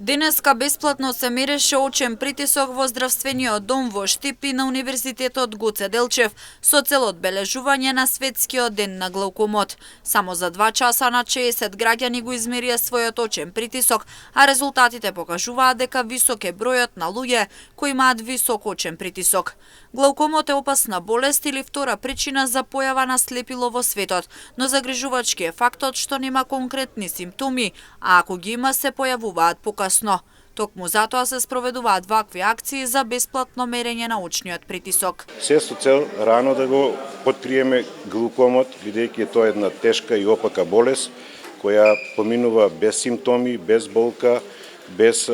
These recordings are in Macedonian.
Денеска бесплатно се мереше очен притисок во здравствениот дом во Штип и на Универзитетот Гоце Делчев со цел одбележување на светскиот ден на глаукомот. Само за 2 часа на 60 граѓани го измерија својот очен притисок, а резултатите покажуваат дека висок е бројот на луѓе кои имаат висок очен притисок. Глаукомот е опасна болест или втора причина за појава на слепило во светот, но загрижувачки е фактот што нема конкретни симптоми, а ако ги има се појавуваат покасно. Токму затоа се спроведуваат вакви акции за бесплатно мерење на очниот притисок. Се со цел рано да го откриеме глаукомот, бидејќи тоа е една тешка и опака болест која поминува без симптоми, без болка, без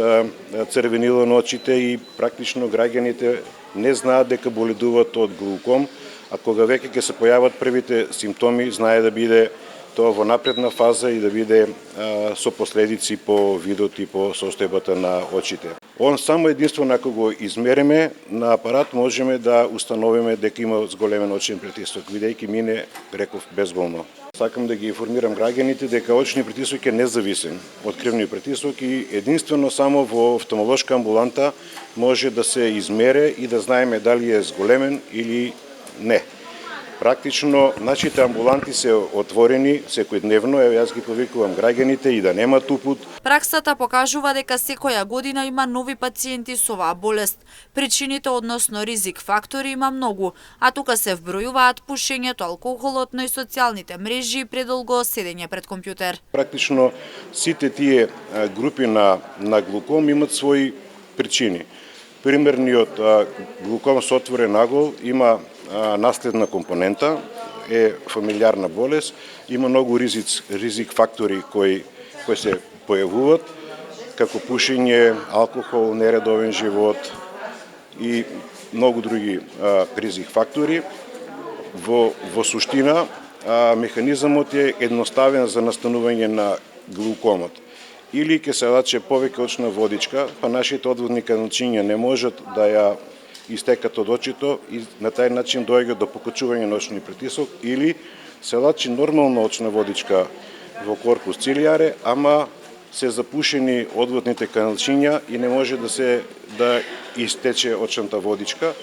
црвенило на очите и практично граѓаните не знаат дека боледуваат од глауком, а кога веќе ќе се појават првите симптоми, знае да биде тоа во напредна фаза и да биде со последици по видот и по состојбата на очите. Он само единствено ако го измереме на апарат можеме да установиме дека има зголемен очен притисок, бидејќи мине, реков, безболно. Сакам да ги информирам граѓаните дека очниот притисок е независен од крвниот притисок и единствено само во офталмолошка амбуланта може да се измере и да знаеме дали е зголемен или не. Практично, нашите амбуланти се отворени секојдневно, јас ги повикувам граѓаните и да немат упут. Праксата покажува дека секоја година има нови пациенти со оваа болест. Причините, односно ризик фактори, има многу, а тука се вбројуваат пушењето, алкохолот, но и социјалните мрежи и предолго седење пред компјутер. Практично сите тие групи на глауком имат своји причини. Примерниот глауком со отворен агол има наследна компонента, е фамилиарна болест, има многу ризик фактори кои се појавуваат, како пушење, алкохол, нередовен живот и многу други ризик фактори. Во суштина, механизмот е едноставен за настанување на глаукомот. Или ќе се даче повеќе очна водичка, па нашите одводни каналчиња не можат да ја истекат од очито и на тај начин доаѓа до покачување на очниот притисок, или се лачи нормална очна водичка во корпус цилиаре, ама се запушени одводните каналчиња и не може да истече очната водичка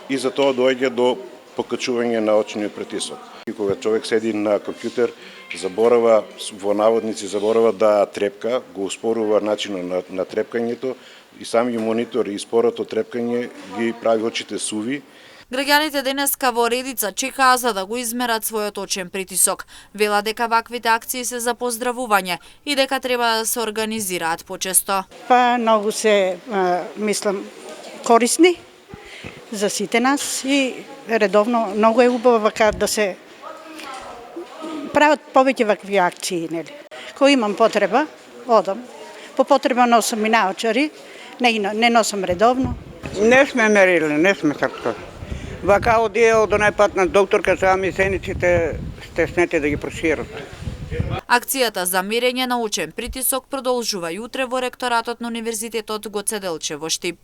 и затоа доаѓа до покачување на очниот притисок. И кога човек седи на компјутер, заборава, во наводници заборава да трепка, го успорува начинот на трепкањето и самиот монитор и спорото трепкање ги прави очите суви. Граѓаните денеска во редица чекаа за да го измерат својот очен притисок. Вела дека ваквите акции се за поздравување и дека треба да се организираат почесто. Па многу се, мислам, корисни за сите нас и редовно многу е убаво вака да се прават повеќе вакви акции, нели. Кој имам потреба, одам. По потреба носам и наочари, не носам редовно. Не сме мерили, не сме така. Вака одија од онај пат на докторка, сега ми сениците стеснете да ги прошират. Акцијата за мерење на очен притисок продолжува и утре во ректоратот на Универзитетот Гоце Делчев во Штип.